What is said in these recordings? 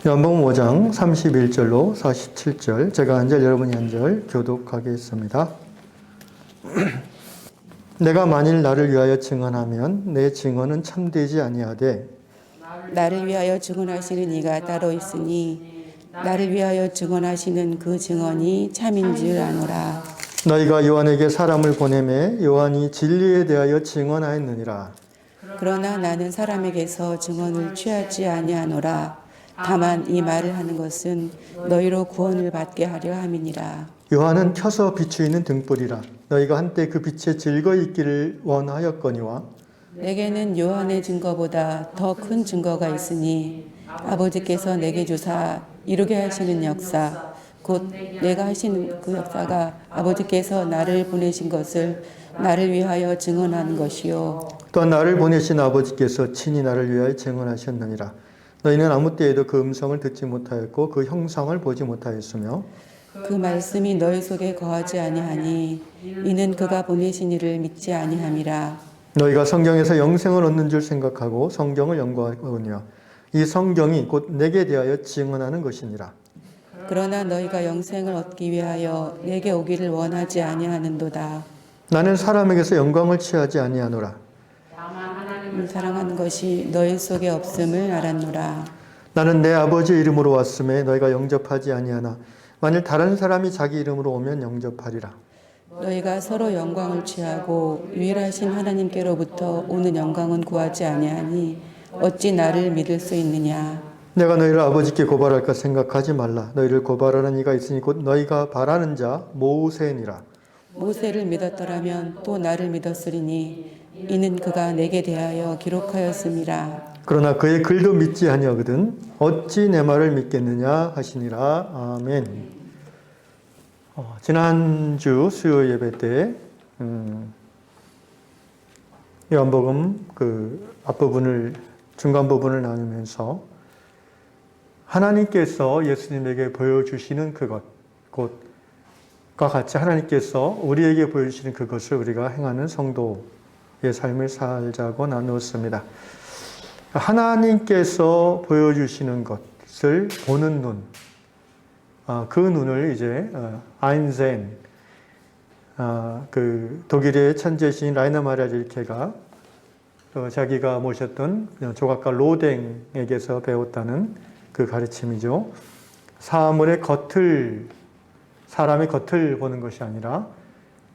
요한복음 5장 31절로 47절, 제가 한 절, 여러분이 한 절 교독하겠습니다. 내가 만일 나를 위하여 증언하면 내 증언은 참되지 아니하되 나를 위하여 증언하시는 이가 따로 있으니 나를 위하여 증언하시는 그 증언이 참인 줄 아노라. 너희가 요한에게 사람을 보내매 요한이 진리에 대하여 증언하였느니라. 그러나 나는 사람에게서 증언을 취하지 아니하노라. 다만 이 말을 하는 것은 너희로 구원을 받게 하려 함이니라. 요한은 켜서 비추이는 등불이라. 너희가 한때 그 빛에 즐거이 있기를 원하였거니와 내게는 요한의 증거보다 더 큰 증거가 있으니 아버지께서 내게 주사 이루게 하시는 역사, 곧 내가 하시는 그 역사가 아버지께서 나를 보내신 것을 나를 위하여 증언하는 것이요. 또한 나를 보내신 아버지께서 친히 나를 위하여 증언하셨느니라. 너희는 아무 때에도 그 음성을 듣지 못하였고 그 형상을 보지 못하였으며 그 말씀이 너희 속에 거하지 아니하니 이는 그가 보내신 이를 믿지 아니함이라. 너희가 성경에서 영생을 얻는 줄 생각하고 성경을 연구하거니와 이 성경이 곧 내게 대하여 증언하는 것이니라. 그러나 너희가 영생을 얻기 위하여 내게 오기를 원하지 아니하는도다. 나는 사람에게서 영광을 취하지 아니하노라. 사랑하는 것이 너희 속에 없음을 알았노라. 나는 내 아버지의 이름으로 왔음에 너희가 영접하지 아니하나 만일 다른 사람이 자기 이름으로 오면 영접하리라. 너희가 서로 영광을 취하고 유일하신 하나님께로부터 오는 영광은 구하지 아니하니 어찌 나를 믿을 수 있느냐. 내가 너희를 아버지께 고발할까 생각하지 말라. 너희를 고발하는 이가 있으니 곧 너희가 바라는 자 모세니라. 모세를 믿었더라면 또 나를 믿었으리니 이는 그가 내게 대하여 기록하였음이라. 그러나 그의 글도 믿지 아니하거든 어찌 내 말을 믿겠느냐 하시니라. 아멘. 지난주 수요 예배 때 요한복음 그 앞부분을 중간 부분을 나누면서 하나님께서 예수님에게 보여주시는 그것, 곧과 같이 하나님께서 우리에게 보여주시는 그것을 우리가 행하는 성도의 삶을 살자고 나누었습니다. 하나님께서 보여주시는 것을 보는 눈, 그 눈을 이제 아인센, 그 독일의 천재시인 라이너 마리아 릴케가 자기가 모셨던 조각가 로댕에게서 배웠다는 그 가르침이죠. 사물의 겉을, 사람의 겉을 보는 것이 아니라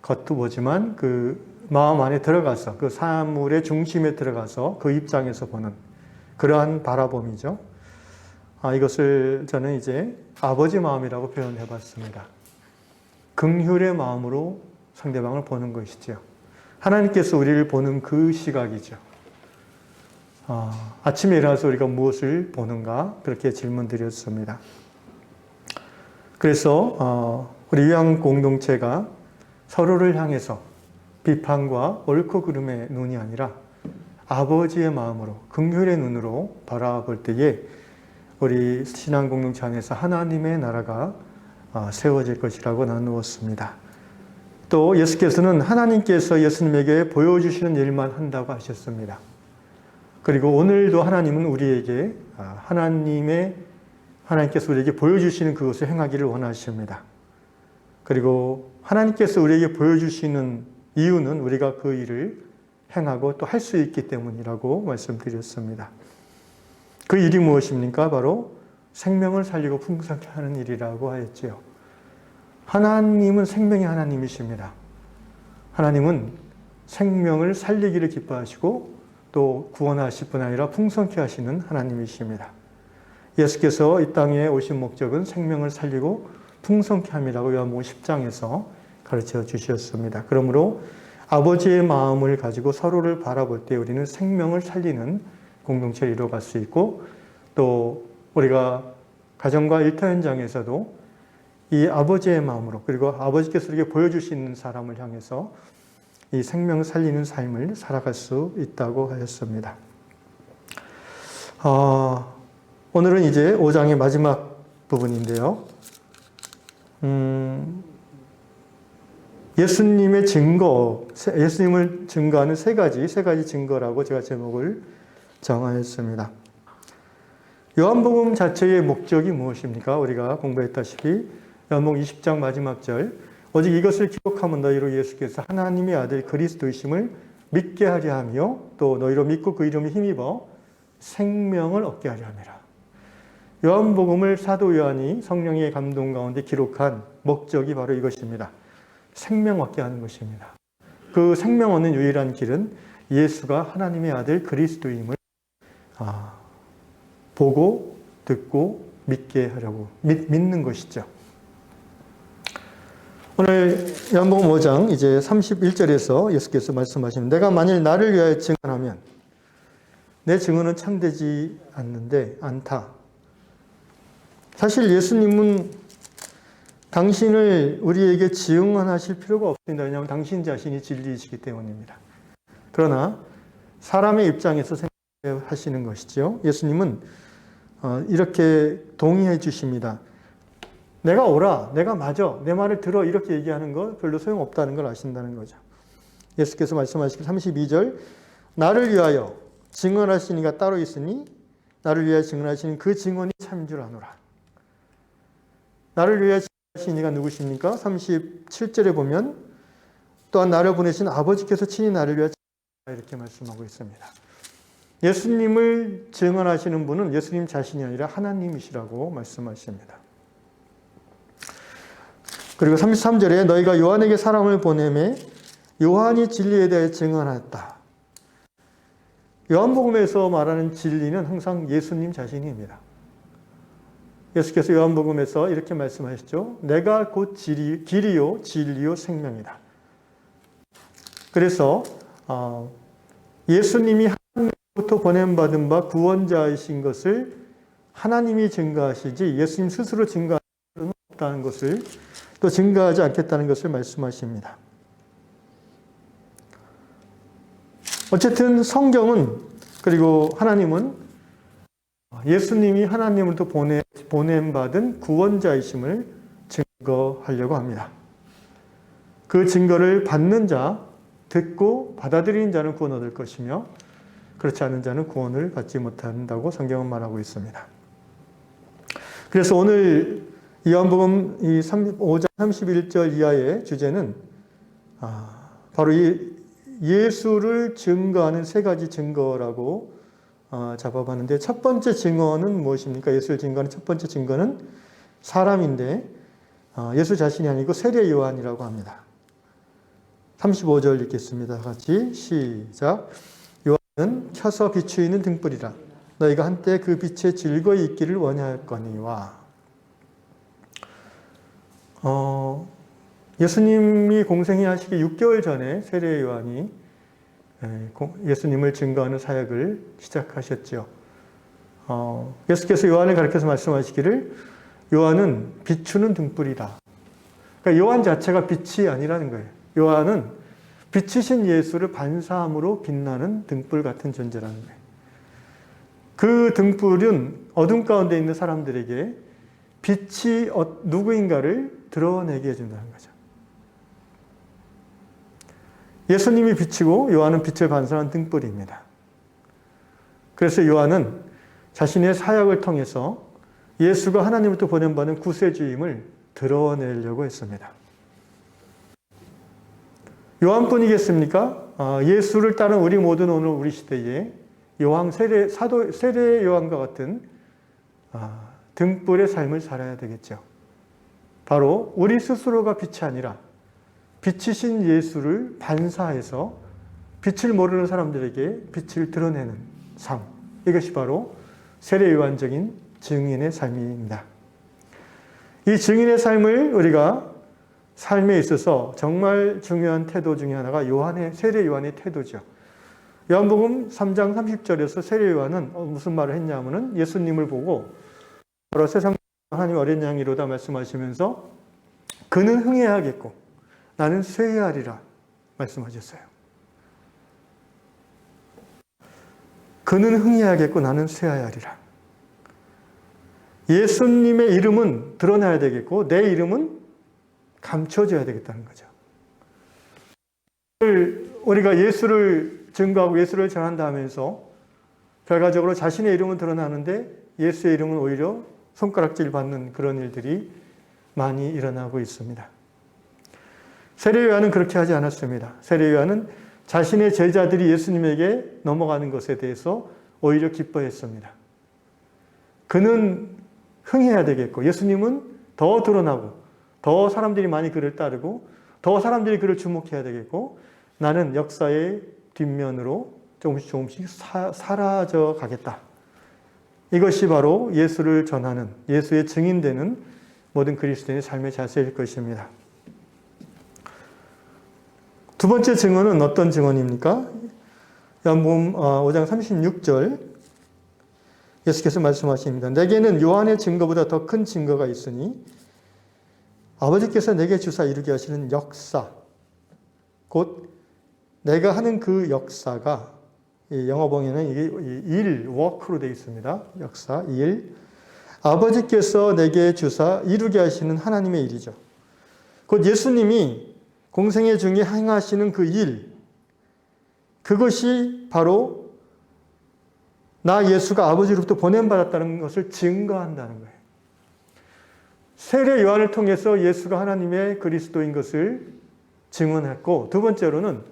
겉도 보지만 그 마음 안에 들어가서 그 사물의 중심에 들어가서 그 입장에서 보는 그러한 바라봄이죠. 이것을 저는 이제 아버지 마음이라고 표현해 봤습니다. 긍휼의 마음으로 상대방을 보는 것이죠. 하나님께서 우리를 보는 그 시각이죠. 아침에 일어나서 우리가 무엇을 보는가? 그렇게 질문 드렸습니다. 그래서 우리 유양 공동체가 서로를 향해서 비판과 옳고 그름의 눈이 아니라 아버지의 마음으로 긍휼의 눈으로 바라볼 때에 우리 신앙 공동체 안에서 하나님의 나라가 세워질 것이라고 나누었습니다. 또 예수께서는 하나님께서 예수님에게 보여주시는 일만 한다고 하셨습니다. 그리고 오늘도 하나님은 우리에게 하나님께서 우리에게 보여주시는 그것을 행하기를 원하십니다. 그리고 하나님께서 우리에게 보여주시는 이유는 우리가 그 일을 행하고 또 할 수 있기 때문이라고 말씀드렸습니다. 그 일이 무엇입니까? 바로 생명을 살리고 풍성케 하는 일이라고 하였지요. 하나님은 생명의 하나님이십니다. 하나님은 생명을 살리기를 기뻐하시고 또 구원하실 뿐 아니라 풍성케 하시는 하나님이십니다. 예수께서 이 땅에 오신 목적은 생명을 살리고 풍성케 함이라고 요한복음 10장에서 가르쳐 주셨습니다. 그러므로 아버지의 마음을 가지고 서로를 바라볼 때 우리는 생명을 살리는 공동체를 이루어갈 수 있고 또 우리가 가정과 일터 현장에서도 이 아버지의 마음으로 그리고 아버지께서 우리에게 보여주시는 사람을 향해서 이 생명을 살리는 삶을 살아갈 수 있다고 하였습니다. 오늘은 이제 5장의 마지막 부분인데요. 예수님의 증거, 예수님을 증거하는 세 가지 증거라고 제가 제목을 정하였습니다. 요한복음 자체의 목적이 무엇입니까? 우리가 공부했다시피 요한복음 20장 마지막 절, 오직 이것을 기록하면 너희로 예수께서 하나님의 아들 그리스도이심을 믿게 하려 하며 또 너희로 믿고 그 이름에 힘입어 생명을 얻게 하려 함이라. 요한복음을 사도 요한이 성령의 감동 가운데 기록한 목적이 바로 이것입니다. 생명 얻게 하는 것입니다. 그 생명 얻는 유일한 길은 예수가 하나님의 아들 그리스도임을 보고 듣고 믿게 하려고 믿는 것이죠. 오늘 요한복음 5장 이제 31절에서 예수께서 말씀하시는 내가 만일 나를 위하여 증언하면 내 증언은 참되지 않다. 사실 예수님은 당신을 우리에게 증언하실 필요가 없습니다. 왜냐하면 당신 자신이 진리이시기 때문입니다. 그러나 사람의 입장에서 생각하시는 것이죠. 예수님은 이렇게 동의해 주십니다. 내가 오라, 내가 맞아, 내 말을 들어 이렇게 얘기하는 거 별로 소용없다는 걸 아신다는 거죠. 예수께서 말씀하시길 32절 나를 위하여 증언하시는 이가 따로 있으니 나를 위하여 증언하시는 그 증언이 참인 줄 아노라. 나를 위하여 증언하시는 이가 누구십니까? 37절에 보면 또한 나를 보내신 아버지께서 친히 나를 위하여 이렇게 말씀하고 있습니다. 예수님을 증언하시는 분은 예수님 자신이 아니라 하나님이시라고 말씀하십니다. 그리고 33절에 너희가 요한에게 사람을 보내매 요한이 진리에 대해 증언하였다. 요한복음에서 말하는 진리는 항상 예수님 자신입니다. 예수께서 요한복음에서 이렇게 말씀하시죠. 내가 곧 길이요 진리요 생명이다. 그래서 예수님이 하나님부터 보냄받은 바 구원자이신 것을 하나님이 증거하시지 예수님 스스로 증거하는 것은 없다는 것을 또 증거하지 않겠다는 것을 말씀하십니다. 어쨌든 성경은 그리고 하나님은 예수님이 하나님으로부터 보냄받은 구원자이심을 증거하려고 합니다. 그 증거를 받는 자, 듣고 받아들이는 자는 구원 얻을 것이며 그렇지 않은 자는 구원을 받지 못한다고 성경은 말하고 있습니다. 그래서 오늘 요한복음 5장 31절 이하의 주제는 바로 이 예수를 증거하는 세 가지 증거라고 잡아봤는데 첫 번째 증거는 무엇입니까? 예수를 증거하는 첫 번째 증거는 사람인데 예수 자신이 아니고 세례 요한이라고 합니다. 35절 읽겠습니다. 같이 시작. 요한은 켜서 비추이는 등불이라. 너희가 한때 그 빛에 즐거이 있기를 원하였거니와. 예수님이 공생이 하시기 6개월 전에 세례 요한이 예수님을 증거하는 사역을 시작하셨죠. 예수께서 요한을 가르쳐서 말씀하시기를 요한은 비추는 등불이다. 그러니까 요한 자체가 빛이 아니라는 거예요. 요한은 빛이신 예수를 반사함으로 빛나는 등불 같은 존재라는 거예요. 그 등불은 어둠 가운데 있는 사람들에게 빛이 누구인가를 드러내게 해준다는 거죠. 예수님이 빛이고 요한은 빛을 반사하는 등불입니다. 그래서 요한은 자신의 사역을 통해서 예수가 하나님으로부터 보냄받은 구세주임을 드러내려고 했습니다. 요한뿐이겠습니까? 예수를 따른 우리 모든 오늘 우리 시대에 세례 요한과 같은 등불의 삶을 살아야 되겠죠. 바로 우리 스스로가 빛이 아니라 빛이신 예수를 반사해서 빛을 모르는 사람들에게 빛을 드러내는 삶. 이것이 바로 세례 요한적인 증인의 삶입니다. 이 증인의 삶을 우리가 삶에 있어서 정말 중요한 태도 중에 하나가 세례 요한의 태도죠. 요한복음 3장 30절에서 세례 요한은 무슨 말을 했냐면은 예수님을 보고 바로 세상 하나님 어린 양이로다 말씀하시면서 그는 흥해하겠고 나는 쇠하리라 말씀하셨어요. 그는 흥해하겠고 나는 쇠하리라. 예수님의 이름은 드러나야 되겠고 내 이름은 감춰져야 되겠다는 거죠. 우리가 예수를 증거하고 예수를 전한다 하면서 결과적으로 자신의 이름은 드러나는데 예수의 이름은 오히려 손가락질 받는 그런 일들이 많이 일어나고 있습니다. 세례 요한은 그렇게 하지 않았습니다. 세례 요한은 자신의 제자들이 예수님에게 넘어가는 것에 대해서 오히려 기뻐했습니다. 그는 흥해야 되겠고 예수님은 더 드러나고 더 사람들이 많이 그를 따르고 더 사람들이 그를 주목해야 되겠고 나는 역사의 뒷면으로 조금씩 사라져 가겠다. 이것이 바로 예수를 전하는 예수의 증인되는 모든 그리스도인의 삶의 자세일 것입니다. 두 번째 증언은 어떤 증언입니까? 요한복음 5장 36절 예수께서 말씀하십니다. 내게는 요한의 증거보다 더 큰 증거가 있으니 아버지께서 내게 주사 이루게 하시는 역사 곧 내가 하는 그 역사가 영어번역에는 이게 일, 워크로 되어 있습니다. 역사, 일. 아버지께서 내게 주사 이루게 하시는 하나님의 일이죠. 곧 예수님이 공생애 중에 행하시는 그 일, 그것이 바로 나 예수가 아버지로부터 보냄받았다는 것을 증거한다는 거예요. 세례 요한을 통해서 예수가 하나님의 그리스도인 것을 증언했고, 두 번째로는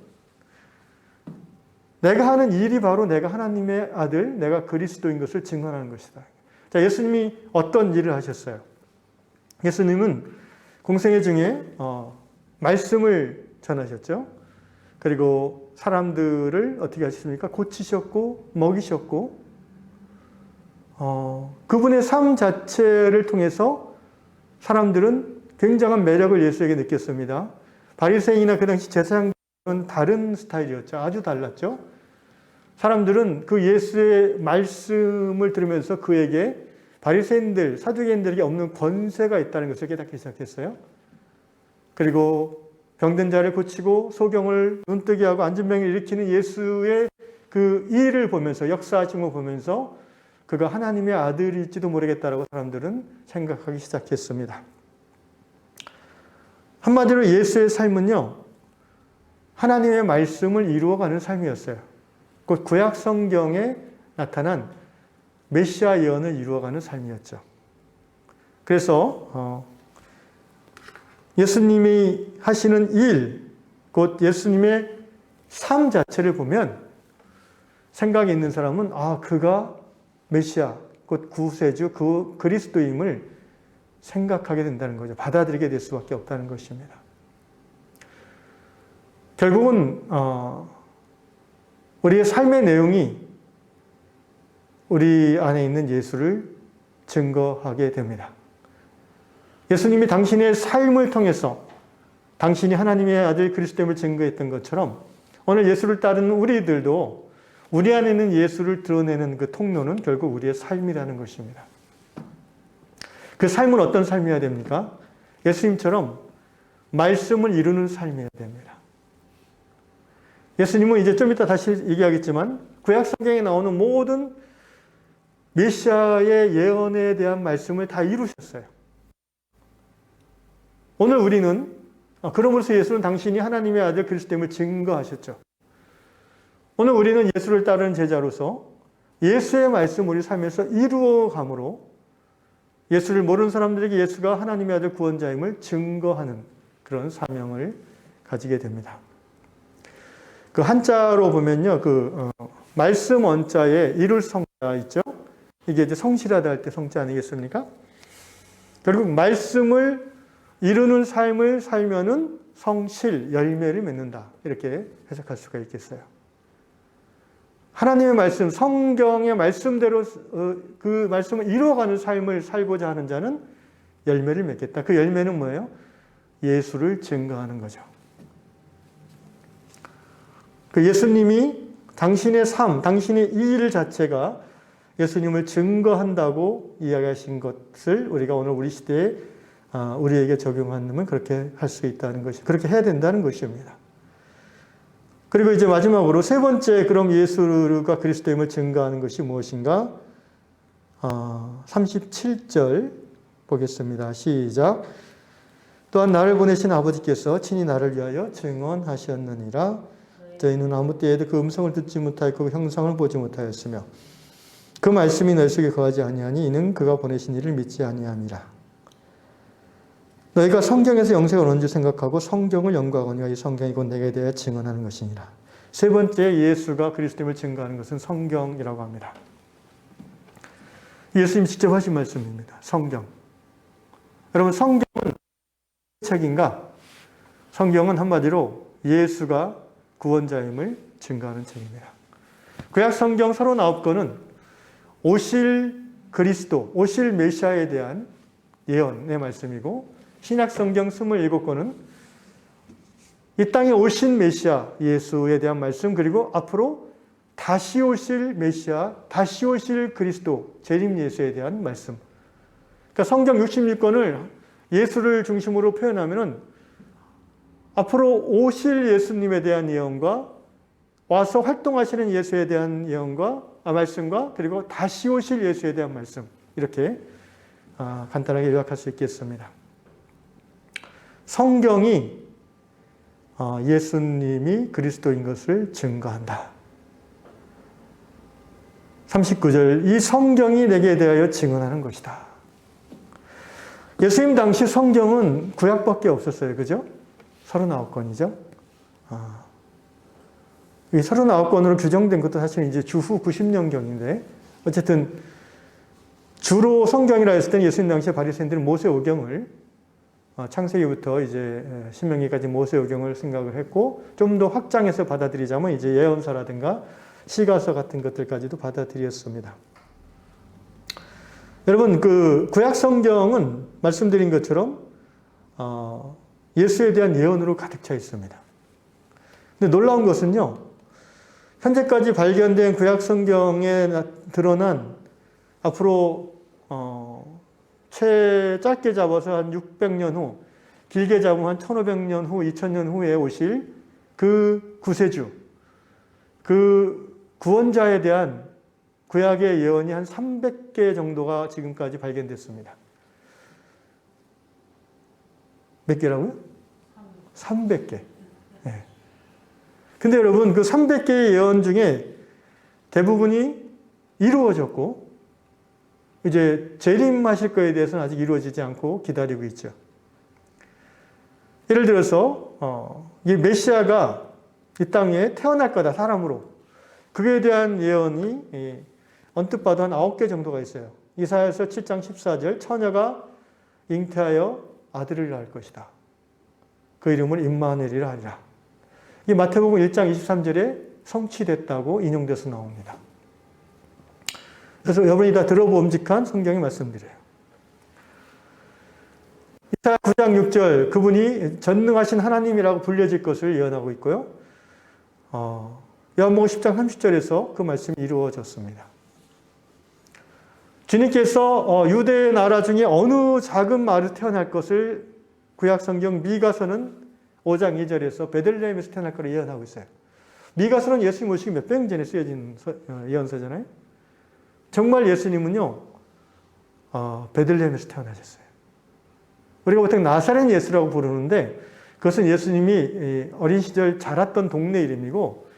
내가 하는 일이 바로 내가 하나님의 아들, 내가 그리스도인 것을 증언하는 것이다. 자, 예수님이 어떤 일을 하셨어요? 예수님은 공생애 중에 말씀을 전하셨죠. 그리고 사람들을 어떻게 하셨습니까? 고치셨고 먹이셨고 그분의 삶 자체를 통해서 사람들은 굉장한 매력을 예수에게 느꼈습니다. 바리새인이나 그 당시 제사장들은 다른 스타일이었죠. 아주 달랐죠. 사람들은 그 예수의 말씀을 들으면서 그에게 바리새인들, 사두개인들에게 없는 권세가 있다는 것을 깨닫기 시작했어요. 그리고 병든 자를 고치고 소경을 눈뜨게 하고 앉은 병을 일으키는 예수의 그 일을 보면서 역사하신 걸 보면서 그가 하나님의 아들일지도 모르겠다라고 사람들은 생각하기 시작했습니다. 한마디로 예수의 삶은요, 하나님의 말씀을 이루어가는 삶이었어요. 곧 구약 성경에 나타난 메시아 예언을 이루어가는 삶이었죠. 그래서 예수님이 하시는 일, 곧 예수님의 삶 자체를 보면 생각이 있는 사람은 그가 메시아, 곧 구세주, 그 그리스도임을 생각하게 된다는 거죠. 받아들이게 될 수밖에 없다는 것입니다. 결국은 우리의 삶의 내용이 우리 안에 있는 예수를 증거하게 됩니다. 예수님이 당신의 삶을 통해서 당신이 하나님의 아들 그리스도임을 증거했던 것처럼 오늘 예수를 따르는 우리들도 우리 안에 있는 예수를 드러내는 그 통로는 결국 우리의 삶이라는 것입니다. 그 삶은 어떤 삶이어야 됩니까? 예수님처럼 말씀을 이루는 삶이어야 됩니다. 예수님은 이제 좀 이따 다시 얘기하겠지만 구약 성경에 나오는 모든 메시아의 예언에 대한 말씀을 다 이루셨어요. 오늘 우리는 그러므로서 예수는 당신이 하나님의 아들 그리스도임을 증거하셨죠. 오늘 우리는 예수를 따르는 제자로서 예수의 말씀 우리 삶에서 이루어감으로 예수를 모르는 사람들에게 예수가 하나님의 아들 구원자임을 증거하는 그런 사명을 가지게 됩니다. 그 한자로 보면요, 말씀 원자에 이룰 성자 있죠? 이게 이제 성실하다 할 때 성자 아니겠습니까? 결국 말씀을 이루는 삶을 살면은 성실, 열매를 맺는다. 이렇게 해석할 수가 있겠어요. 하나님의 말씀, 성경의 말씀대로 그 말씀을 이루어가는 삶을 살고자 하는 자는 열매를 맺겠다. 그 열매는 뭐예요? 예수를 증거하는 거죠. 그 예수님이 당신의 삶, 당신의 이 일 자체가 예수님을 증거한다고 이야기하신 것을 우리가 오늘 우리 시대에 우리에게 적용하면 그렇게 할 수 있다는 것이, 그렇게 해야 된다는 것입니다. 그리고 이제 마지막으로 세 번째, 그럼 예수가 그리스도임을 증거하는 것이 무엇인가? 37절 보겠습니다. 시작. 또한 나를 보내신 아버지께서 친히 나를 위하여 증언하셨느니라. 저희는 아무 때에도 그 음성을 듣지 못하였고 그 형상을 보지 못하였으며 그 말씀이 너희 속에 거하지 아니하니 이는 그가 보내신 이를 믿지 아니함이라. 너희가 성경에서 영생을 얻는 줄 생각하고 성경을 연구하거니와 이 성경이 곧 내게 대하여 증언하는 것이니라. 세 번째 예수가 그리스도임을 증거하는 것은 성경이라고 합니다. 예수님이 직접 하신 말씀입니다. 성경. 여러분, 성경은 책인가? 성경은 한마디로 예수가 구원자임을 증거하는 책입니다. 구약 성경 39권은 오실 그리스도, 오실 메시아에 대한 예언의 말씀이고, 신약 성경 27권은 이 땅에 오신 메시아 예수에 대한 말씀, 그리고 앞으로 다시 오실 메시아, 다시 오실 그리스도, 재림 예수에 대한 말씀. 그러니까 성경 66권을 예수를 중심으로 표현하면은 앞으로 오실 예수님에 대한 예언과 와서 활동하시는 예수에 대한 예언과 말씀과 그리고 다시 오실 예수에 대한 말씀, 이렇게 간단하게 요약할 수 있겠습니다. 성경이 예수님이 그리스도인 것을 증거한다. 39절, 이 성경이 내게 대하여 증언하는 것이다. 예수님 당시 성경은 구약밖에 없었어요. 그죠? 39권이죠. 이 39권으로 규정된 것도 사실 이제 주후 90년경인데, 어쨌든 주로 성경이라 했을 때는 예수님 당시에 바리새인들은 모세오경을 창세기부터 이제 신명기까지 모세오경을 생각을 했고, 좀 더 확장해서 받아들이자면 이제 예언서라든가 시가서 같은 것들까지도 받아들였습니다. 여러분, 그 구약 성경은 말씀드린 것처럼 예수에 대한 예언으로 가득 차 있습니다. 근데 놀라운 것은요, 현재까지 발견된 구약 성경에 드러난 앞으로 짧게 잡아서 한 600년 후, 길게 잡으면 한 1500년 후, 2000년 후에 오실 그 구세주, 그 구원자에 대한 구약의 예언이 한 300개 정도가 지금까지 발견됐습니다. 몇 개라고요? 300개. 네. 근데 여러분, 그 300개의 예언 중에 대부분이 이루어졌고, 이제 재림하실 거에 대해서는 아직 이루어지지 않고 기다리고 있죠. 예를 들어서 이 메시아가 이 땅에 태어날 거다, 사람으로. 그에 대한 예언이 언뜻 봐도 한 9개 정도가 있어요. 이사야서 7장 14절, 처녀가 잉태하여 아들을 낳을 것이다. 그 이름을 임마누엘이라 하리라. 이 마태복음 1장 23절에 성취됐다고 인용돼서 나옵니다. 그래서 여러분이 다 들어봄직한 성경의 말씀드려요. 이사야 9장 6절, 그분이 전능하신 하나님이라고 불려질 것을 예언하고 있고요. 요한복음 10장 30절에서 그 말씀이 이루어졌습니다. 주님께서 유대의 나라 중에 어느 작은 마을에서 태어날 것을 구약성경 미가서는 5장 2절에서 베들레헴에서 태어날 것을 예언하고 있어요. 미가서는 예수님 오시기 몇백 년 전에 쓰여진 예언서잖아요. 정말 예수님은요, 베들레헴에서 태어나셨어요. 우리가 보통 나사렛 예수라고 부르는데, 그것은 예수님이 어린 시절 자랐던 동네 이름이고,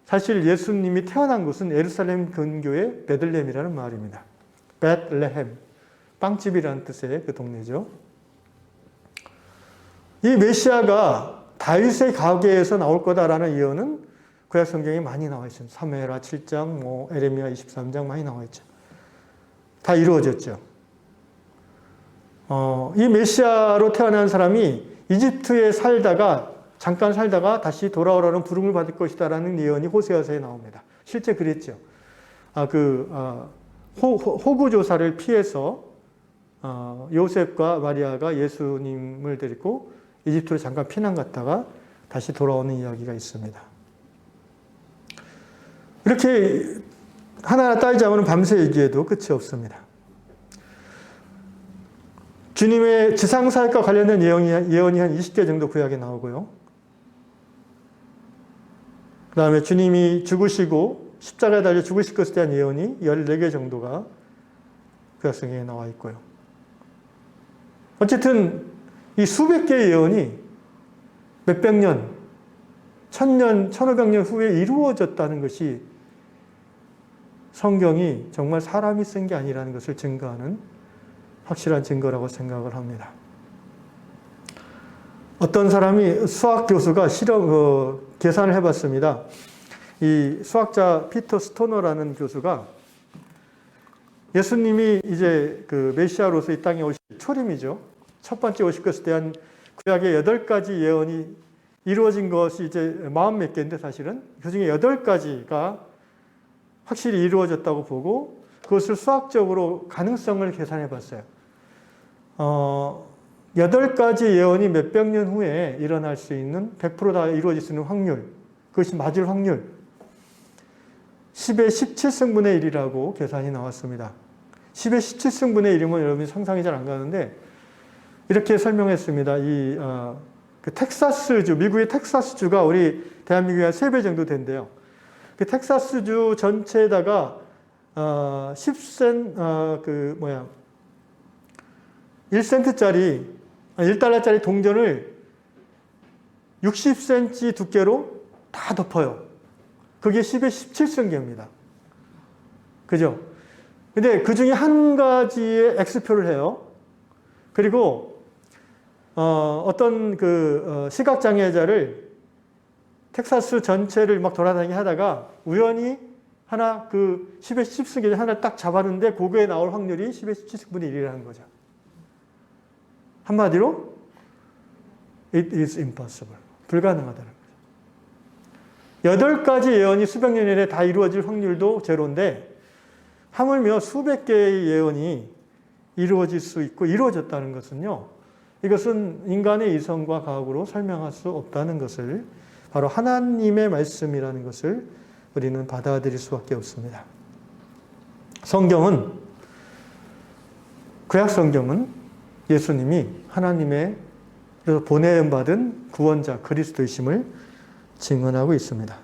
사실 예수님이 태어난 곳은 예루살렘 근교의 베들레헴이라는 마을입니다. 베들레헴, 빵집이라는 뜻의 그 동네죠. 이 메시아가 다윗의 가계에서 나올 거다라는 예언은 구약 성경에 많이 나와 있습니다. 사무엘하 7장, 에레미야 23장 많이 나와 있죠. 다 이루어졌죠. 이 메시아로 태어난 사람이 이집트에 잠깐 살다가 다시 돌아오라는 부름을 받을 것이다라는 예언이 호세아서에 나옵니다. 실제 그랬죠. 호구 조사를 피해서 요셉과 마리아가 예수님을 데리고 이집트로 잠깐 피난 갔다가 다시 돌아오는 이야기가 있습니다. 이렇게 하나하나 따지자면 밤새 얘기해도 끝이 없습니다. 주님의 지상사역과 관련된 예언이 한 20개 정도 구약에 나오고요. 그 다음에 주님이 죽으시고 십자가에 달려 죽으실 것에 대한 예언이 14개 정도가 구약 성경에 나와 있고요. 어쨌든 이 수백 개의 예언이 몇백 년, 1000년, 1500년 후에 이루어졌다는 것이 성경이 정말 사람이 쓴 게 아니라는 것을 증거하는 확실한 증거라고 생각을 합니다. 어떤 사람이 수학 교수가 계산을 해봤습니다. 이 수학자 피터 스토너라는 교수가 예수님이 이제 그 메시아로서 이 땅에 오실 초림이죠. 첫 번째 오실 것에 대한 구약의 8가지 예언이 이루어진 것이 이제 40몇 개인데 사실은 그 중에 8가지가 확실히 이루어졌다고 보고 그것을 수학적으로 가능성을 계산해 봤어요. 8가지 예언이 몇백 년 후에 일어날 수 있는 100% 다 이루어질 수 있는 확률, 그것이 맞을 확률 10의 17승분의 1이라고 계산이 나왔습니다. 10의 17승분의 1이면 여러분이 상상이 잘 안 가는데 이렇게 설명했습니다. 그 텍사스주, 미국의 텍사스주가 우리 대한민국의 한 3배 정도 된대요. 그 텍사스주 전체에다가 1센트짜리 1달러짜리 동전을 60cm 두께로 다 덮어요. 그게 10의 17승계입니다. 그죠? 근데 그 중에 한 가지의 X표를 해요. 그리고 어떤 시각장애자를 텍사스 전체를 막 돌아다니게 하다가 우연히 하나 10의 10승계 하나를 딱 잡았는데 그거에 나올 확률이 10의 17승분의 1이라는 거죠. 한마디로 it is impossible. 불가능하다는 거죠. 8가지 예언이 수백 년 내에 다 이루어질 확률도 제로인데 하물며 수백 개의 예언이 이루어질 수 있고 이루어졌다는 것은요. 이것은 인간의 이성과 과학으로 설명할 수 없다는 것을 바로 하나님의 말씀이라는 것을 우리는 받아들일 수밖에 없습니다. 성경은 구약 성경은 예수님이 하나님의 보내받은 구원자 그리스도이심을 증언하고 있습니다.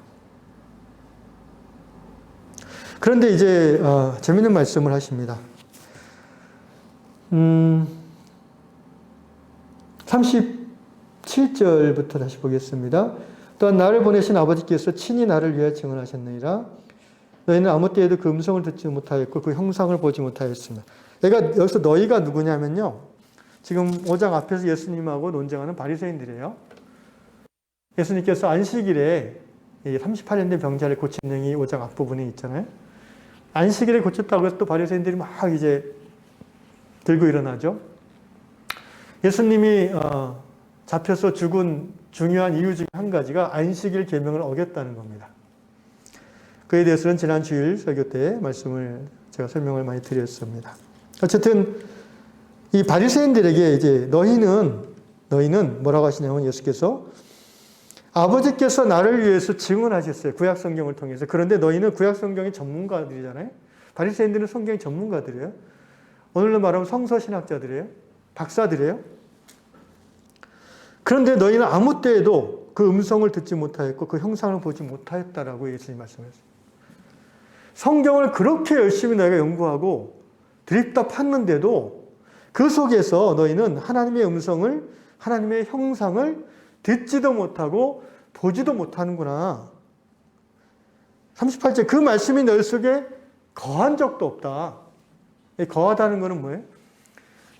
그런데 이제 재미있는 말씀을 하십니다. 37절부터 다시 보겠습니다. 또한 나를 보내신 아버지께서 친히 나를 위하여 증언하셨느니라. 너희는 아무 때에도 그 음성을 듣지 못하였고 그 형상을 보지 못하였으며. 여기서 너희가 누구냐면요. 지금 5장 앞에서 예수님하고 논쟁하는 바리새인들이에요. 예수님께서 안식일에 38년 된 병자를 고친 내용이 5장 앞부분에 있잖아요. 안식일에 고쳤다고 해서 또 바리새인들이 막 이제 들고 일어나죠. 예수님이 잡혀서 죽은 중요한 이유 중 한 가지가 안식일 계명을 어겼다는 겁니다. 그에 대해서는 지난 주일 설교 때 제가 설명을 많이 드렸습니다. 어쨌든 이 바리새인들에게 이제 너희는 뭐라고 하시냐면 예수께서 아버지께서 나를 위해서 증언하셨어요. 구약 성경을 통해서. 그런데 너희는 구약 성경의 전문가들이잖아요. 바리새인들은 성경의 전문가들이에요. 오늘로 말하면 성서 신학자들이에요. 박사들이에요. 그런데 너희는 아무 때에도 그 음성을 듣지 못하였고 그 형상을 보지 못하였다라고 예수님이 말씀하셨어요. 성경을 그렇게 열심히 너희가 연구하고 드립다 팠는데도 그 속에서 너희는 하나님의 음성을, 하나님의 형상을 듣지도 못하고 보지도 못하는구나. 38절 그 말씀이 너희 속에 거한 적도 없다. 거하다는 것은 뭐예요?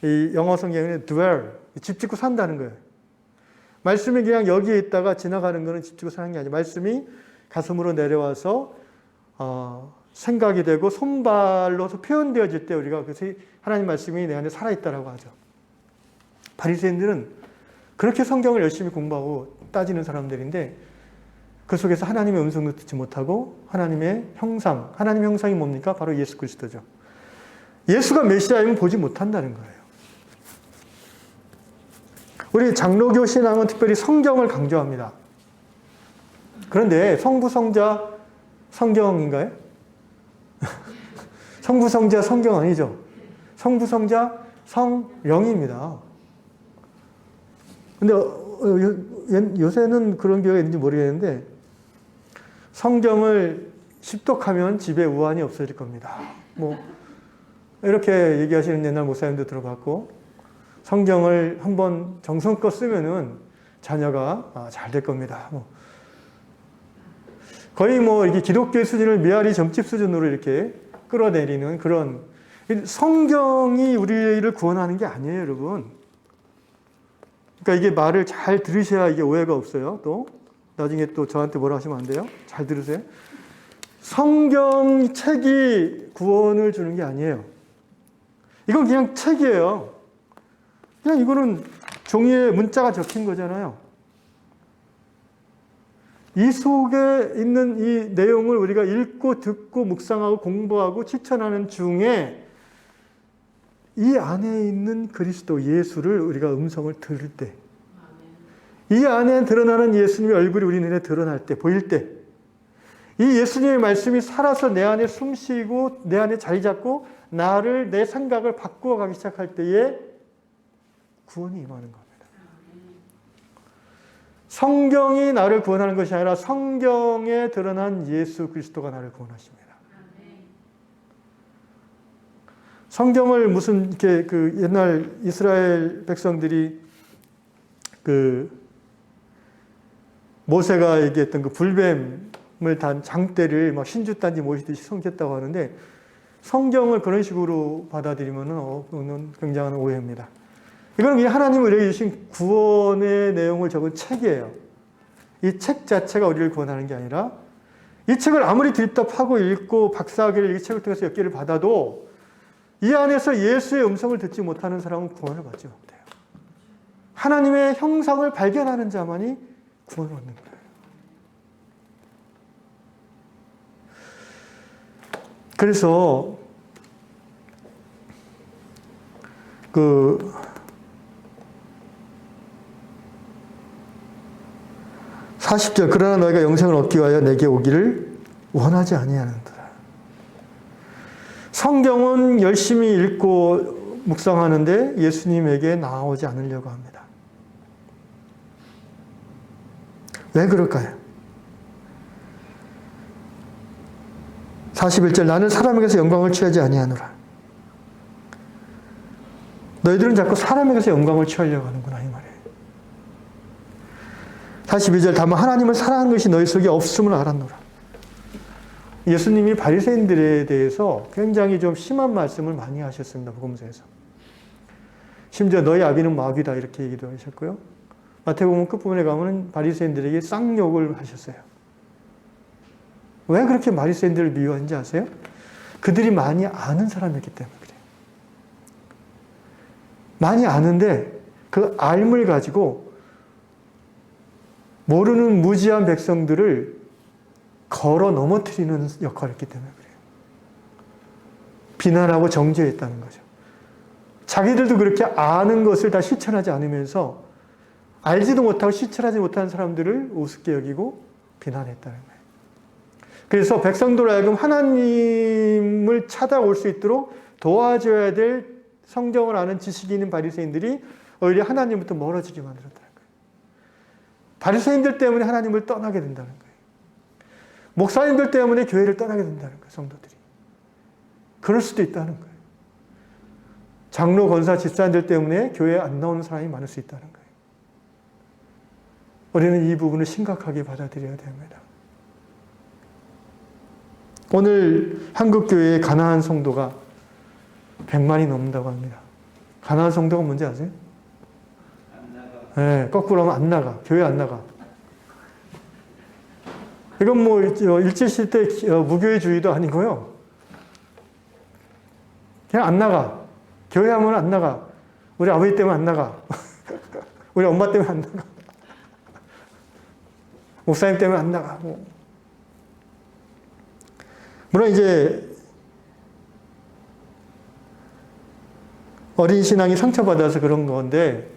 이 영어 성경에는 dwell, 집 짓고 산다는 거예요. 말씀이 그냥 여기에 있다가 지나가는 것은 집 짓고 사는 게 아니라 말씀이 가슴으로 내려와서 생각이 되고 손발로서 표현되어질 때 우리가 하나님 말씀이 내 안에 살아있다라고 하죠. 바리새인들은 그렇게 성경을 열심히 공부하고 따지는 사람들인데 그 속에서 하나님의 음성도 듣지 못하고 하나님의 형상이 뭡니까? 바로 예수 그리스도죠. 예수가 메시아임을 보지 못한다는 거예요. 우리 장로교 신앙은 특별히 성경을 강조합니다. 그런데 성부성자 성경인가요? 성부성자 성경 아니죠. 성부성자 성령입니다. 근데 요새는 그런 교회가 있는지 모르겠는데 성경을 십독하면 집에 우환이 없어질 겁니다. 이렇게 얘기하시는 옛날 목사님도 들어봤고 성경을 한번 정성껏 쓰면은 자녀가 잘 될 겁니다. 거의 뭐 이게 기독교의 수준을 메아리 점집 수준으로 이렇게 끌어내리는 그런 성경이 우리를 구원하는 게 아니에요, 여러분. 그러니까 이게 말을 잘 들으셔야 이게 오해가 없어요. 또 나중에 또 저한테 뭐라 하시면 안 돼요. 잘 들으세요. 성경 책이 구원을 주는 게 아니에요. 이건 그냥 책이에요. 그냥 이거는 종이에 문자가 적힌 거잖아요. 이 속에 있는 이 내용을 우리가 읽고 듣고 묵상하고 공부하고 실천하는 중에 이 안에 있는 그리스도 예수를 우리가 음성을 들을 때, 이 안에 드러나는 예수님의 얼굴이 우리 눈에 드러날 때, 보일 때, 이 예수님의 말씀이 살아서 내 안에 숨쉬고 내 안에 자리 잡고 나를, 내 생각을 바꾸어 가기 시작할 때에 구원이 임하는 겁니다. 성경이 나를 구원하는 것이 아니라 성경에 드러난 예수 그리스도가 나를 구원하십니다. 성경을 무슨 이렇게 그 옛날 이스라엘 백성들이 그 모세가 얘기했던 그 불뱀을 단 장대를 막 신주단지 모시듯이 섬겼다고 하는데 성경을 그런 식으로 받아들이면은 굉장한 오해입니다. 이건 그냥 하나님이 우리에게 주신 구원의 내용을 적은 책이에요. 이 책 자체가 우리를 구원하는 게 아니라 이 책을 아무리 드립다 파고 읽고 박사학위를 이 책을 통해서 몇 개를 받아도 이 안에서 예수의 음성을 듣지 못하는 사람은 구원을 받지 못해요. 하나님의 형상을 발견하는 자만이 구원을 얻는 거예요. 그래서 그 40절 그러나 너희가 영생을 얻기 위하여 내게 오기를 원하지 아니하는도다. 성경은 열심히 읽고 묵상하는데 예수님에게 나아오지 않으려고 합니다. 왜 그럴까요? 41절 나는 사람에게서 영광을 취하지 아니하노라. 너희들은 자꾸 사람에게서 영광을 취하려고 하는구나 이 말이에요. 42절 다만 하나님을 사랑하는 것이 너희 속에 없음을 알았노라. 예수님이 바리새인들에 대해서 굉장히 좀 심한 말씀을 많이 하셨습니다. 복음서에서. 심지어 너희 아비는 마귀다 이렇게 얘기도 하셨고요. 마태복음 끝부분에 가면 바리새인들에게 쌍욕을 하셨어요. 왜 그렇게 바리새인들을 미워하는지 아세요? 그들이 많이 아는 사람이었기 때문에 그래요. 많이 아는데 그 알물 가지고 모르는 무지한 백성들을 걸어 넘어뜨리는 역할을 했기 때문에 그래요. 비난하고 정죄했다는 거죠. 자기들도 그렇게 아는 것을 다 실천하지 않으면서 알지도 못하고 실천하지 못하는 사람들을 우습게 여기고 비난했다는 거예요. 그래서 백성들 하여금 하나님을 찾아올 수 있도록 도와줘야 될 성경을 아는 지식이 있는 바리새인들이 오히려 하나님부터 멀어지게 만들었다는 거예요. 바리새인들 때문에 하나님을 떠나게 된다는 거예요. 목사님들 때문에 교회를 떠나게 된다는 거예요. 성도들이. 그럴 수도 있다는 거예요. 장로, 권사, 집사님들 때문에 교회에 안 나오는 사람이 많을 수 있다는 거예요. 우리는 이 부분을 심각하게 받아들여야 됩니다. 오늘 한국교회의 가나안 성도가 100만이 넘는다고 합니다. 가나안 성도가 뭔지 아세요? 안 나가. 네, 거꾸로 하면 안 나가. 교회 안 나가. 이건 뭐 일제시대 무교회주의도 아니고요. 그냥 안 나가. 교회 하면 안 나가. 우리 아버지 때문에 안 나가. 우리 엄마 때문에 안 나가. 목사님 때문에 안 나가. 물론 이제 어린 신앙이 상처받아서 그런 건데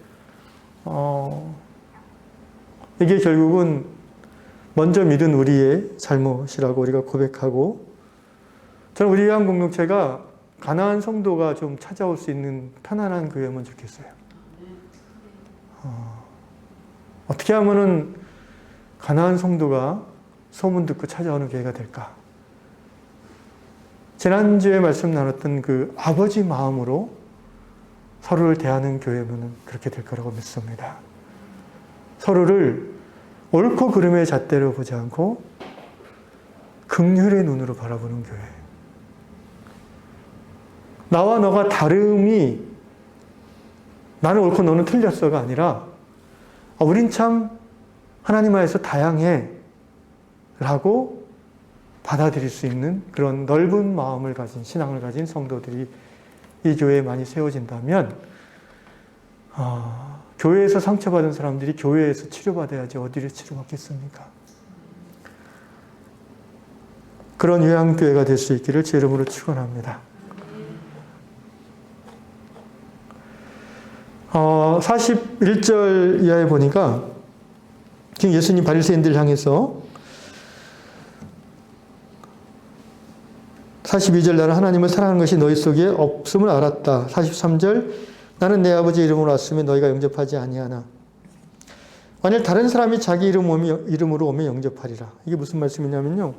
이게 결국은 먼저 믿은 우리의 잘못이라고 우리가 고백하고 저는 우리 한 공동체가 가나안 성도가 좀 찾아올 수 있는 편안한 교회면 좋겠어요. 어떻게 하면은 가나안 성도가 소문 듣고 찾아오는 교회가 될까? 지난주에 말씀 나눴던 그 아버지 마음으로 서로를 대하는 교회면 그렇게 될 거라고 믿습니다. 서로를 옳고 그름의 잣대로 보지 않고 긍휼의 눈으로 바라보는 교회. 나와 너가 다름이 나는 옳고 너는 틀렸어가 아니라 우린 참 하나님 안에서 다양해 라고 받아들일 수 있는 그런 넓은 마음을 가진 신앙을 가진 성도들이 이 교회에 많이 세워진다면 교회에서 상처받은 사람들이 교회에서 치료받아야지 어디를 치료받겠습니까? 그런 요양교회가 될 수 있기를 제 이름으로 축원합니다. 41절 이하에 보니까 지금 예수님 바리새인들 향해서 42절 나는 하나님을 사랑하는 것이 너희 속에 없음을 알았다. 43절 나는 내 아버지 이름으로 왔으면 너희가 영접하지 아니하나 만일 다른 사람이 자기 이름으로 오면 영접하리라. 이게 무슨 말씀이냐면요.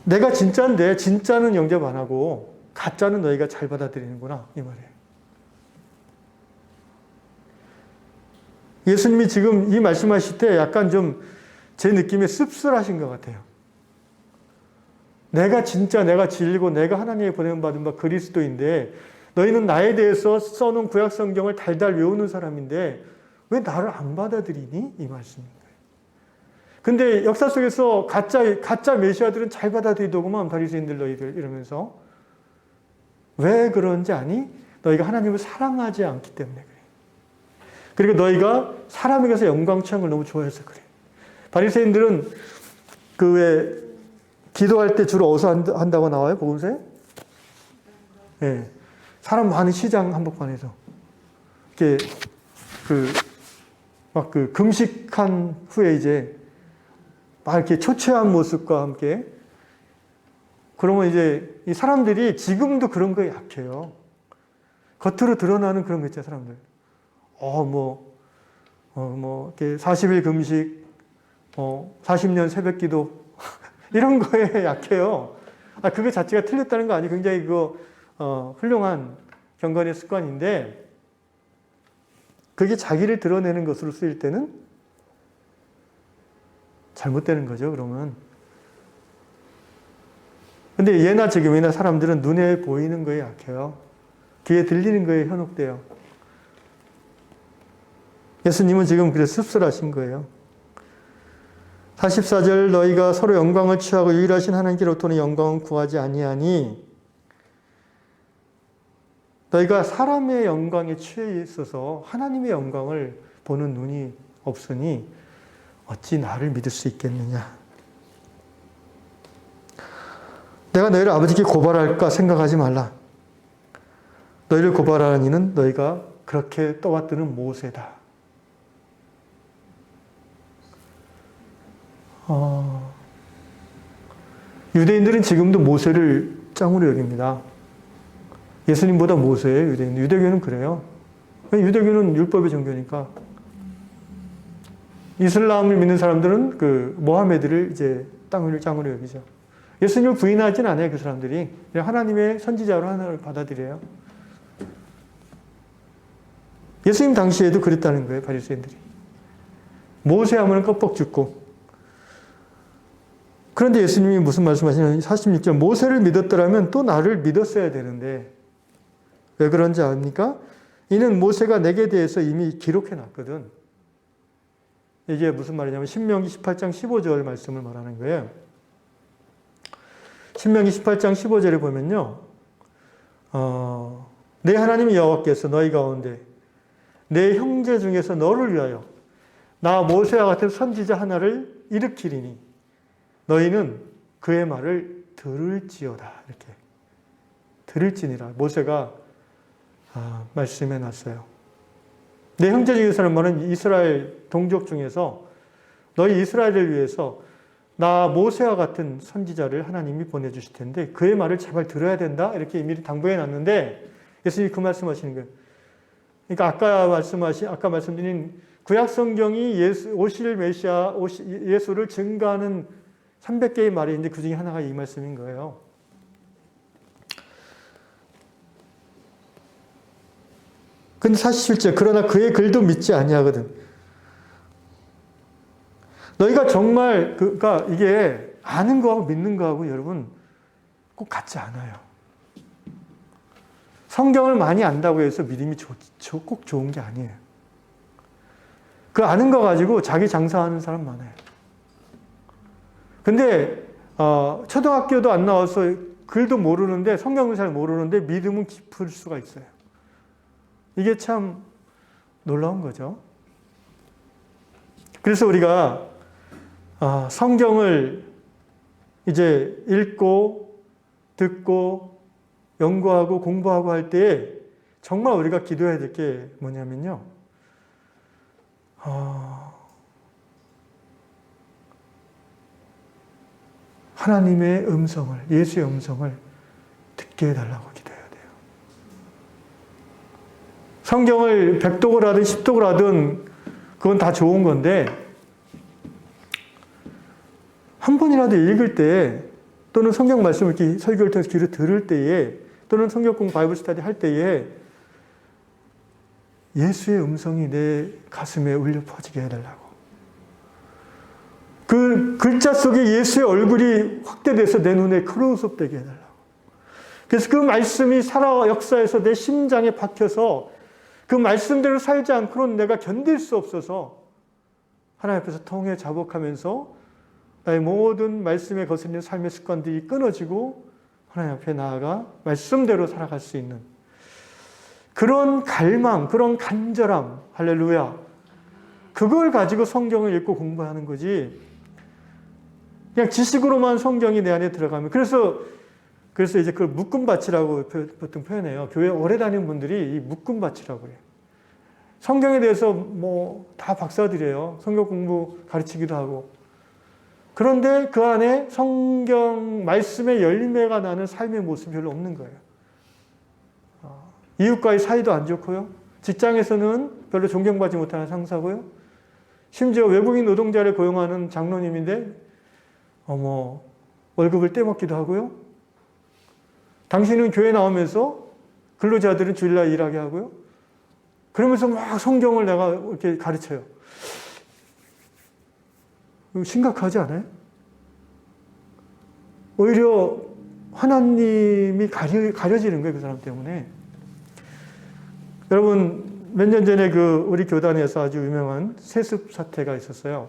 내가 진짜인데 진짜는 영접 안 하고 가짜는 너희가 잘 받아들이는구나 이 말이에요. 예수님이 지금 이 말씀하실 때 약간 좀 제 느낌에 씁쓸하신 것 같아요. 내가 진짜 내가 진리고 내가 하나님의 보냄받은 바 그리스도인데 너희는 나에 대해서 써놓은 구약 성경을 달달 외우는 사람인데 왜 나를 안 받아들이니? 이 말씀인 거예요. 근데 역사 속에서 가짜 메시아들은 잘 받아들이더구만 바리새인들 너희들 이러면서 왜 그런지 아니? 너희가 하나님을 사랑하지 않기 때문에 그래. 그리고 너희가 사람에게서 영광 취향을 너무 좋아해서 그래. 바리새인들은 왜 기도할 때 주로 어디서 한다고 나와요? 복음서에? 네. 사람 많은 시장 한복판에서 이렇게 금식한 후에 이제 막 이렇게 초췌한 모습과 함께 그러면 이제 이 사람들이 지금도 그런 거에 약해요. 겉으로 드러나는 그런 거 있잖아요, 사람들. 이렇게 40일 금식, 40년 새벽 기도, 이런 거에 약해요. 그거 자체가 틀렸다는 거 아니에요. 굉장히 훌륭한 경건의 습관인데, 그게 자기를 드러내는 것으로 쓰일 때는 잘못되는 거죠, 그러면. 근데 예나 지금이나 사람들은 눈에 보이는 거에 약해요. 귀에 들리는 거에 현혹돼요. 예수님은 지금 그래서 씁쓸하신 거예요. 44절 너희가 서로 영광을 취하고 유일하신 하나님께로부터는 영광을 구하지 아니하니 너희가 사람의 영광에 취해 있어서 하나님의 영광을 보는 눈이 없으니 어찌 나를 믿을 수 있겠느냐. 내가 너희를 아버지께 고발할까 생각하지 말라. 너희를 고발하는 이는 너희가 그렇게 떠받드는 모세다. 유대인들은 지금도 모세를 짱으로 여깁니다. 예수님보다 모세예요, 유대인. 유대교는 그래요. 유대교는 율법의 종교니까. 이슬람을 믿는 사람들은 모하메드를 이제 짱으로 여기죠. 예수님을 부인하진 않아요, 그 사람들이. 하나님의 선지자로 하나를 받아들여요. 예수님 당시에도 그랬다는 거예요, 바리새인들이. 모세 하면 껍벅 죽고. 그런데 예수님이 무슨 말씀하시냐면 46절 모세를 믿었더라면 또 나를 믿었어야 되는데 왜 그런지 압니까? 이는 모세가 내게 대해서 이미 기록해 놨거든. 이게 무슨 말이냐면 신명기 18장 15절 말씀을 말하는 거예요. 신명기 18장 15절에 보면요. 내 하나님 여호와께서 너희 가운데 내 형제 중에서 너를 위하여 나 모세와 같은 선지자 하나를 일으키리니 너희는 그의 말을 들을지어다. 이렇게 들을지니라. 모세가 말씀해 놨어요. 내 형제 중에서는 말은 이스라엘 동족 중에서 너희 이스라엘을 위해서 나 모세와 같은 선지자를 하나님이 보내주실 텐데 그의 말을 제발 들어야 된다. 이렇게 미리 당부해 놨는데 예수님이 그 말씀하시는 거예요. 그러니까 아까 말씀드린 구약 성경이 오실 메시아 예수를 증거하는 300개의 말이 있는데 그 중에 하나가 이 말씀인 거예요. 근데 47절 그러나 그의 글도 믿지 아니하거든. 너희가 정말 그러니까 이게 아는 거하고 믿는 거하고 여러분 꼭 같지 않아요. 성경을 많이 안다고 해서 믿음이 꼭 좋은 게 아니에요. 그 아는 거 가지고 자기 장사하는 사람 많아요. 근데 초등학교도 안 나와서 글도 모르는데 성경을 잘 모르는데 믿음은 깊을 수가 있어요. 이게 참 놀라운 거죠. 그래서 우리가 성경을 이제 읽고 듣고 연구하고 공부하고 할 때에 정말 우리가 기도해야 될 게 뭐냐면요. 하나님의 음성을, 예수의 음성을 듣게 해달라고 기도해야 돼요. 성경을 100독을 하든 10독을 하든 그건 다 좋은 건데 한 번이라도 읽을 때 또는 성경 말씀을 이렇게 설교를 통해서 귀로 들을 때에 또는 성경 공부 바이블 스터디 할 때에 예수의 음성이 내 가슴에 울려 퍼지게 해달라고. 그 글자 속에 예수의 얼굴이 확대돼서 내 눈에 클로즈업 되게 해달라고. 그래서 그 말씀이 살아 역사에서 내 심장에 박혀서 그 말씀대로 살지 않고는 내가 견딜 수 없어서 하나님 앞에서 통해 자복하면서 나의 모든 말씀에 거슬리는 삶의 습관들이 끊어지고 하나님 앞에 나아가 말씀대로 살아갈 수 있는 그런 갈망, 그런 간절함, 할렐루야. 그걸 가지고 성경을 읽고 공부하는 거지. 그냥 지식으로만 성경이 내 안에 들어가면. 그래서 이제 그걸 묶음밭이라고 보통 표현해요. 교회 오래 다니는 분들이 이 묶음밭이라고 그래요. 성경에 대해서 뭐 다 박사들이에요. 성경 공부 가르치기도 하고. 그런데 그 안에 성경 말씀의 열매가 나는 삶의 모습이 별로 없는 거예요. 이웃과의 사이도 안 좋고요. 직장에서는 별로 존경받지 못하는 상사고요. 심지어 외국인 노동자를 고용하는 장로님인데 월급을 떼먹기도 하고요. 당신은 교회 나오면서 근로자들은 주일날 일하게 하고요. 그러면서 막 성경을 내가 이렇게 가르쳐요. 심각하지 않아요? 오히려 하나님이 가려지는 거예요, 그 사람 때문에. 여러분, 몇 년 전에 우리 교단에서 아주 유명한 세습 사태가 있었어요.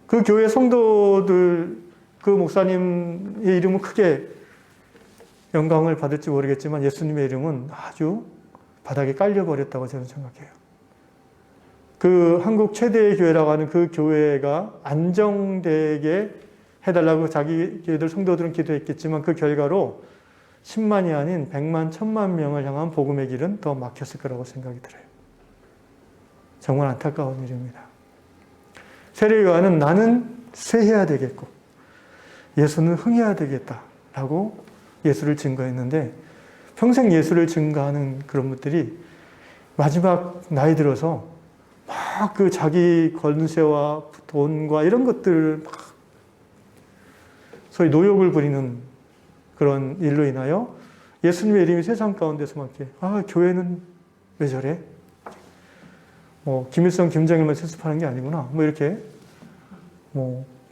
그 교회 성도들, 그 목사님의 이름은 크게 영광을 받을지 모르겠지만 예수님의 이름은 아주 바닥에 깔려버렸다고 저는 생각해요. 그 한국 최대의 교회라고 하는 그 교회가 안정되게 해달라고 자기 교회들 성도들은 기도했겠지만 그 결과로 10만이 아닌 100만, 1000만 명을 향한 복음의 길은 더 막혔을 거라고 생각이 들어요. 정말 안타까운 일입니다. 세례요한은 나는 쇠해야 되겠고 예수는 흥해야 되겠다라고 예수를 증거했는데 평생 예수를 증거하는 그런 분들이 마지막 나이 들어서 막 그 자기 권세와 돈과 이런 것들 막 소위 노욕을 부리는 그런 일로 인하여 예수님의 이름이 세상 가운데서 막 이렇게 교회는 왜 저래? 김일성, 김정일만 세습하는 게 아니구나. 이렇게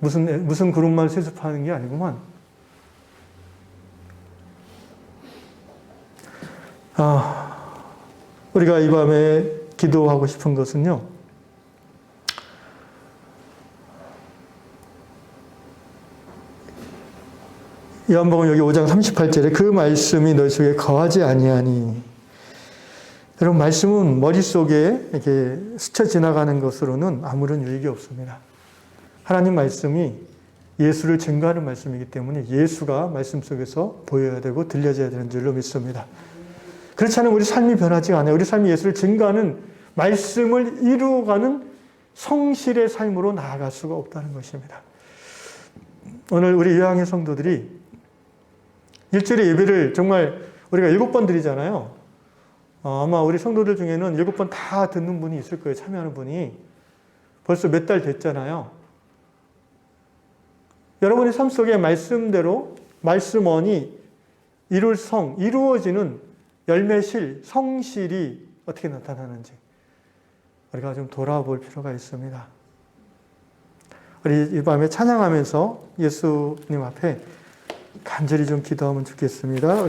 무슨 그룹만 세습하는 게 아니구만. 우리가 이 밤에 기도하고 싶은 것은요. 요한복음 여기 5장 38절에 그 말씀이 너희 속에 거하지 아니하니. 여러분, 말씀은 머릿속에 이렇게 스쳐 지나가는 것으로는 아무런 유익이 없습니다. 하나님 말씀이 예수를 증거하는 말씀이기 때문에 예수가 말씀 속에서 보여야 되고 들려져야 되는 줄로 믿습니다. 그렇지 않으면 우리 삶이 변하지 않아요. 우리 삶이 예수를 증거하는 말씀을 이루어가는 성실의 삶으로 나아갈 수가 없다는 것입니다. 오늘 우리 요양의 성도들이 일주일에 예배를 정말 우리가 7번 드리잖아요. 아마 우리 성도들 중에는 7번 다 듣는 분이 있을 거예요. 참여하는 분이. 벌써 몇 달 됐잖아요. 여러분의 삶 속에 말씀대로 말씀원이 이루어지는 열매실, 성실이 어떻게 나타나는지 우리가 좀 돌아볼 필요가 있습니다. 우리 이 밤에 찬양하면서 예수님 앞에 간절히 좀 기도하면 좋겠습니다.